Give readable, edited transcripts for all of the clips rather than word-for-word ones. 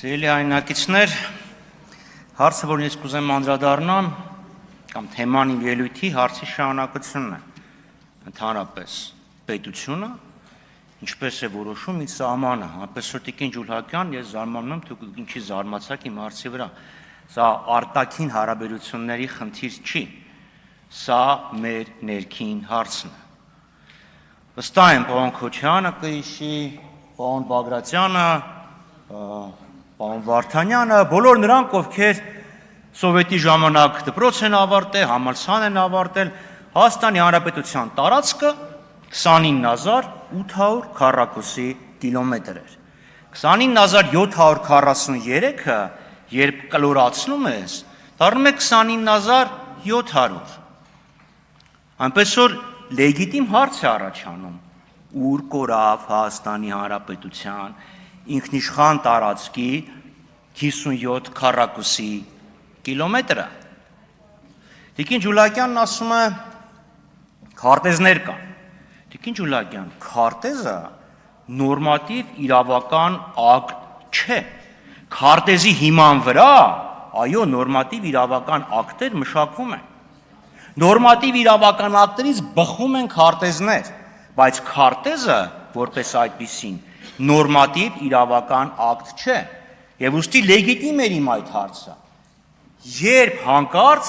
Սիրելի հայրենակիցներ, հարցը, որ ես կուզեմ անդրադառնամ, կամ թեման իմ ելույթի հարցի շարունակությունն է, ընդհանրապես պետությունը, ինչպես է որոշում իր սահմանը, այնպես որ Տիկին Ջուլհակյան, ես զարմանում եմ, դուք ինչի զարմացաք իմ հարցի վրա, սա արտաքին հարաբերությունների խնդիր չի, սա մեր ներքին հարցն է։ Վստահ եմ, պարոն Քոչարյանը կհիշի, պարոն Բագրատյանը, պարոն Վարդանյանը, բոլոր նրանք, ովքեր սովետի ժամանակ դպրոց են ավարտել, համալսարան են ավարտել, Հայաստանի Հանրապետության տարածքը 29800 քառակուսի կիլոմետր էր։ 29743-ը, երբ կլորացնում ես, դառնում է 29700։ Այնպես որ լեգիտիմ հարց է առաջանում, ուր կորավ Հայաստանի Հանրապետության ինքնիշխան տարածքի 57 քառակուսի կիլոմետրը։ Տիկին Ջուլհակյանն ասում է, քարտեզներ կան։ Տիկին Ջուլհակյան, քարտեզը նորմատիվ իրավական ակտ չէ։ Քարտեզի հիման վրա, այո, նորմատիվ իրավական ակտեր մշակվում են։ Նորմատիվ իրավական ակտերից բխում են քարտեզներ, բայց քարտեզը, որպես այդպիսին, նորմատիվ իրավական ակտ չէ, եւ ուստի լեգիտիմ էր իմ այդ հարցը։ Երբ հանկարծ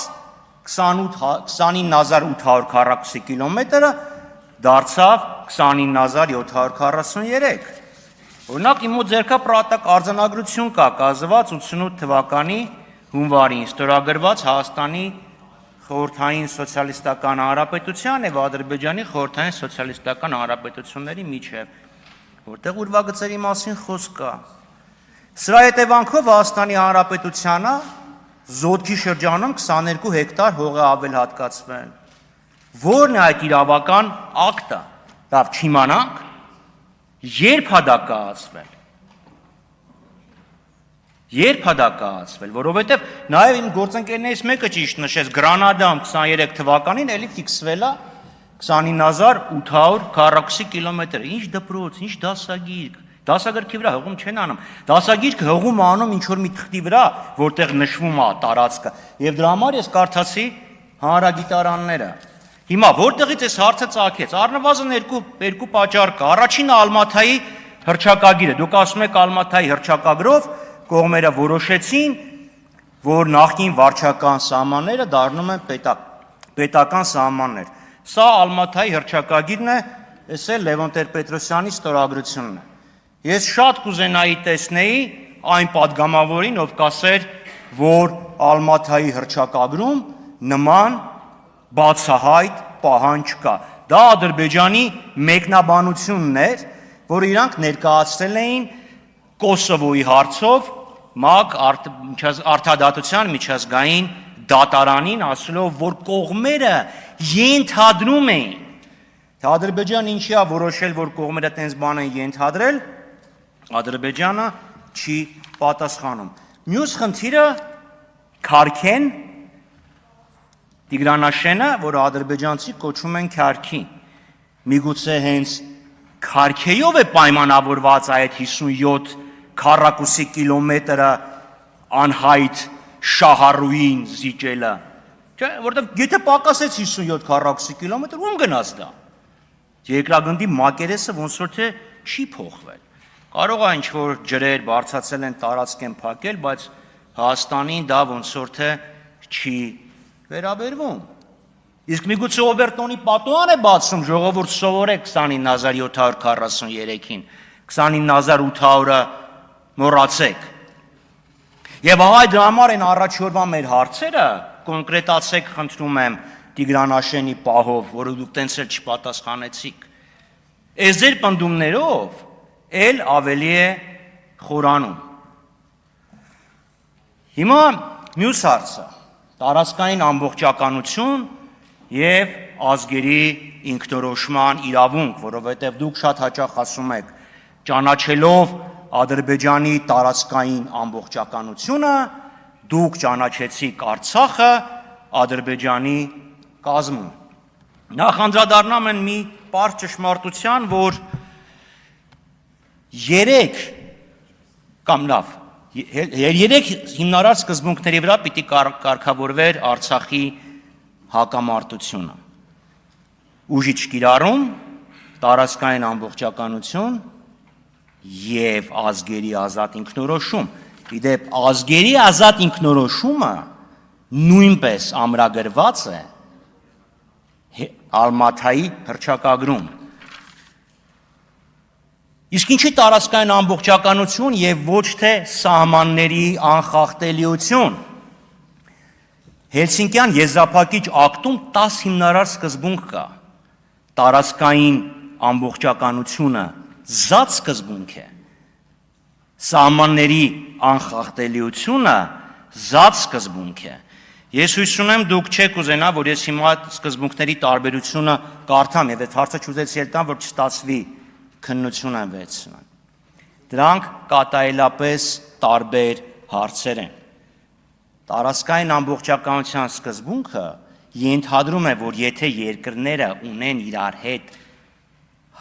29800 քառակուսի կիլոմետրը դարձավ 29743։ Օրինակ իմ մոտ ձեռքը պրատակ արձանագրություն կա, կազմված 88 թվականի հունվարին ստորագրված Հայաստանի Խորհրդային Սոցիալիստական Հանրապետության եւ Ադրբեջանի Խորհրդային Սոցիալիստական Հանրապետությունների միջև, որտեղ ուրվագծերի մասին խոսք կա։ Սրա հետևանքով Հայաստանի Հանրապետությանը Զոդքի շրջանում 22 հեկտար հող է ավելհատկացվել։ Որն է այդ իրավական ակտը, լավ չիմանանք, երբ է դա կայացվել։ Երբ է դա կայացվել, որովհետև նաև իմ գործընկերներից մեկը ճիշտ նշեց, Գրանադայում 23 թվականին էլի ֆիքսվել է 29800 քառակուսի կիլոմետր։ Ինչ դպրոց, ինչ դասագիրք, դասագրքի վրա հղում չեն անում։ Դասագիրքը հղում է անում ինչ-որ մի թղթի վրա, որտեղ նշվում է տարածքը։ Եվ դրա համար ես կարդացի հանրագիտարանները։ Հիմա որտեղից այս հարցը ծագեց։ Առնվազն երկու պատճառ կա։ Առաջինը Ալմաթայի հռչակագիրը։ Դուք ասում եք Ալմաթայի հռչակագրով կողմերը որոշեցին, որ նախկին վարչական սահմանները դառնում են պետական սահմաններ։ Սա Ալմաթայի հռչակագիրն է, այս է Լևոն Տեր-Պետրոսյանի ստորագրությունն է։ Ես շատ կուզենայի տեսնեի այն պատգամավորին, ով կասեր, որ Ալմաթայի հռչակագրում նման բացահայտ պահանջ կա։ Դա Ադրբեջանի մեկնաբանությունն էր, որ իրանք ներկայացրել էին Կոսովոյի հարցով ՄԱԿ Արդարադատության միջազգային դատարանին, ասելով, որ կողմերը ենթադրում էին։ Թե Ադրբեջանը ինչի է որոշել, որ կողմերը տենց բան են ենթադրել, Ադրբեջանը չի պատասխանում։ Մյուս խնդիրը Քարքեն Տիգրանաշենը, որը ադրբեջանցի կոչում են Քարքի։ Միգուցե հենց Քարքեյով է պայմանավորված այդ 57 քառակուսի կիլոմետրը անհայտ շահառուին զիջելը։ Չէ, որտեղ եթե պակասեց 57 քառակուսի կիլոմետր, ում գնաց դա։ Երկրագնդի մակերեսը ոնց որ թե չի փոխվել։ Կարող է ինչ-որ ջրեր բարձրացել են, տարածք են փակել, բայց Հայաստանին դա ոնց որ թե չի վերաբերվում։ Իսկ միգուցե Օբերտոնի պատուհան է բացում, ժողովուրդ սովորեք 29743-ին, 29800-ը մոռացեք։ Եվ ահա դրա համար են առաջորդվա մեր հարցերը, կոնկրետացեք, խնդրում եմ, Տիգրանաշենի պահով, որը դուք տենց էլ չպատասխանեցիք։ Այս ձեր պնդումներով էլ ավելի է խորանում։ Հիմա մյուս հարցը, տարածքային ամբողջականություն և ազգերի ինքնորոշման իրավունք, որովհետև դուք շատ հաճախ ասում եք, ճանաչելով Ադրբեջանի տարածքային ամբողջականությունը, դուք ճանաչեցիք Արցախը Ադրբեջանի կազմում։ Նախ անդրադառնամ են մի պարզ ճշմարտության, որ 3 կամ լավ Երեք հիմնարար սկզբունքների վրա պիտի կարգավորվեր Արցախի հակամարտությունը։ Ուժի չկիրառում, տարածքային ամբողջականություն եւ ազգերի ազատ ինքնորոշում։ Իդեպ ազգերի ազատ ինքնորոշումը նույնպես ամրագրված է Ալմաթայի հռչակագրում։ Իսկ ինչի տարածքային ամբողջականություն եւ ոչ թե սահմանների անխախտելիություն։ Հելսինկյան եզրափակիչ ակտում 10 հիմնարար սկզբունք կա։ Տարածքային ամբողջականությունը զատ սկզբունք է։ Սահմանների անխախտելիությունը զատ սկզբունք է։ Ես հույս ունեմ դուք չեք ուզենա, որ ես հիմա սկզբունքների տարբերությունը կարդամ եւ այդ հարցը չուզեցի էլ տամ, որ չստացվի քննություն են վերցնան։ Դրանք կատարելապես տարբեր հարցեր են։ Տարածքային ամբողջականության սկզբունքը ենթադրում է, որ եթե երկրները ունեն իրար հետ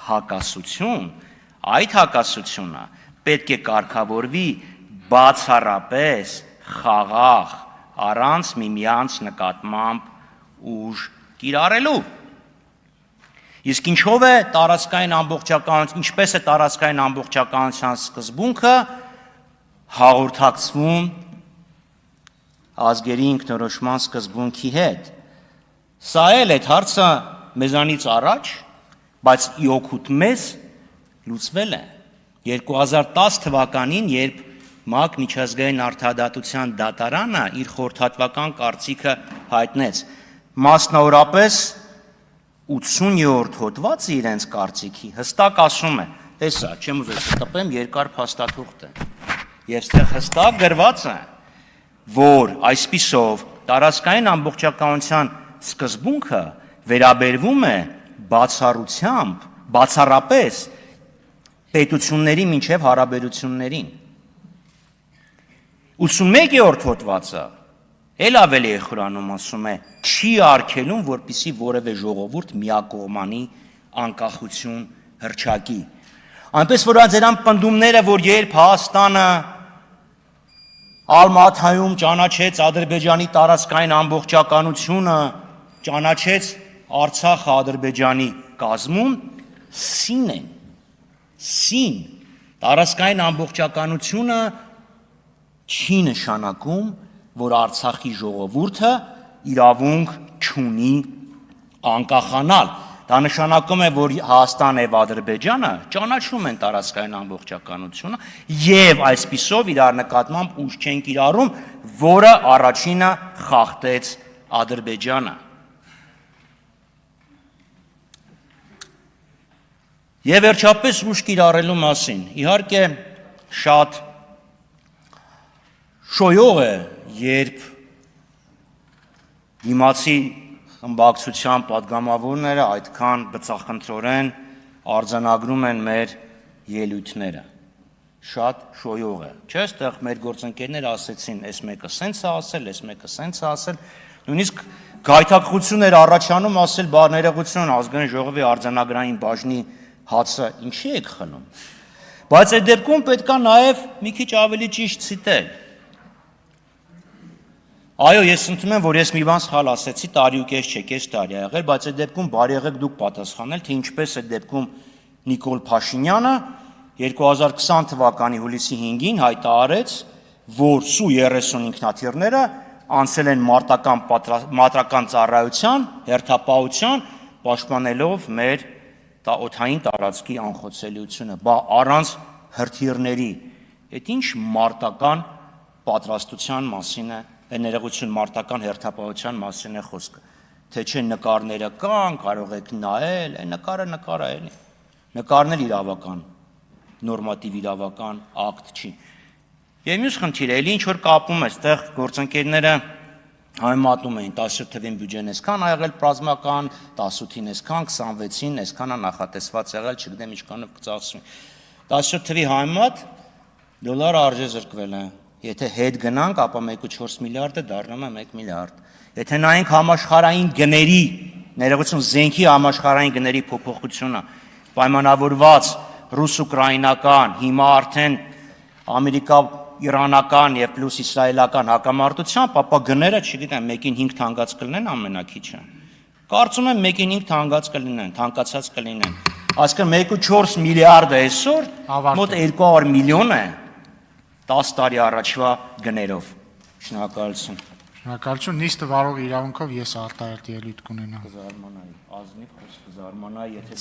հակասություն, այդ հակասությունը պետք է կարգավորվի բացառապես խաղաղ, առանց միմյանց նկատմամբ ուժ կիրառելու։ Իսկ ինչով է տարածքային ամբողջականություն, ինչպես է տարածքային ամբողջականության սկզբունքը հաղորդակցվում ազգերի ինքնորոշման սկզբունքի հետ։ Սա էլ այդ հարցը մեզանից առաջ, բայց ի օգուտ մեզ լուծվել է 2010 թվականին, երբ ՄԱԿ միջազգային արդարադատության դատարանը իր խորհրդատվական կարծիքը հայտնեց։ Մասնավորապես 80-րդ հոդվածը իրենց կարծիքի հստակ ասում է, տեսա, չեմ ուզում տպեմ, երկար փաստաթուղթ է։ Եվ այստեղ հստակ գրված է, որ այսպիսով տարածքային ամբողջականության սկզբունքը վերաբերվում է բացառությամբ, բացառապես պետությունների մինչև հարաբերություններին։ 81-րդ հոդվածը էլ ավելի է խորանում, ասում է, չի արգելում, որպեսզի որևէ ժողովուրդ միակողմանի անկախություն հռչակի։ Այնպես որ ձերան պնդումները, որ երբ Հայաստանը Ալմաթայում ճանաչեց Ադրբեջանի տարածքային ամբողջականությունը, ճանաչեց Արցախը Ադրբեջանի կազմում, սին են, սին, տարածքային ամբողջականությունը չի նշանակում, որ Արցախի ժողովուրդը իրավունք չունի անկախանալ։ Դա նշանակում է, որ Հայաստանը եւ Ադրբեջանը ճանաչում են տարածքային ամբողջականությունը եւ այսպիսով իրար նկատմամբ ուժ չեն կիրառում, որը առաջինը խախտեց Ադրբեջանը։ Եվ վերջապես ուժ կիրառելու մասին։ Իհարկե շատ շոյող է, երբ դիմացի խմբակցության պատգամավորները այդքան բծախնդրորեն արձանագրում են մեր ելույթները։ Շատ շոյող է։ Չէ՞, այստեղ մեր գործընկերները ասեցին, այս մեկը սենց է ասել, այս մեկը սենց է ասել, նույնիսկ գայթակղություն էր առաջանում ասել ներողություն ազգային ժողովի արձանագրային բաժնի հացը ինչի եք խլում։ Բայց այդ դեպքում պետք է նաև մի քիչ ավելի ճիշտ ցիտել։ Այո, ես ընդունում եմ, որ ես մի բան սխալ ասեցի, տարի ու կես չէ, կես տարի ա եղել, բայց այդ դեպքում բարի եղեք դուք պատասխանել, թե ինչպես այդ դեպքում Նիկոլ Փաշինյանը 2020 թվականի հուլիսի 5-ին հայտարարեց, որ Սու-30 ինքնաթիռները անցել են մարտական ծառայության, հերթապահության, պաշտպանելով մեր օդային տարածքի անխոցելիությունը, բա առանց հրթիռների։ Այդ ինչ մարտական պատրաստության մասին է, ներողություն մարտական հերթապահության մասին է խոսքը, թե չէ նկարները կան, կարող եք նայել, այն նկարը էլի։ Նկարն էլ իրավական, նորմատիվ իրավական ակտ չի։ Եվ մյուս խնդիրը, էլի ինչ որ կապում է, այստեղ գործընկերները համեմատում էին 17 թվին բյուջեն այսքան ա եղել ռազմական, 18-ին այսքան, 26-ին այսքան ա նախատեսված եղել, չգիտեմ ինչքանով կծախսվի։ 17 թվի համեմատ դոլարը արժե զրկվել է։ Եթե հետ գնանք, ապա 1.4 միլիարդը դառնում է 1 միլիարդ։ Եթե նայենք համաշխարհային գների, ներողություն զենքի համաշխարհային գների փոփոխությունը, պայմանավորված ռուս-ուկրաինական, հիմա արդեն իրանական եւ պլյուս իսրայելական հակամարտությամբ, ապա գները, չգիտեմ, 1-ին 5 թանկած կլինեն ամենակիչը։ Կարծում եմ 1-ին 5 թանկացած կլինեն։ Այսինքն 1.4 միլիարդը այսօր մոտ 200 միլիոն է 10 տարի առաջվա գներով։ Շնորհակալություն։ Շնորհակալություն, նիստը վարող իրավունքով ես արտահայտ ելույթ կունենամ։ Կզարմանայի, ազնիվ խոսք կզարմանայի, եթե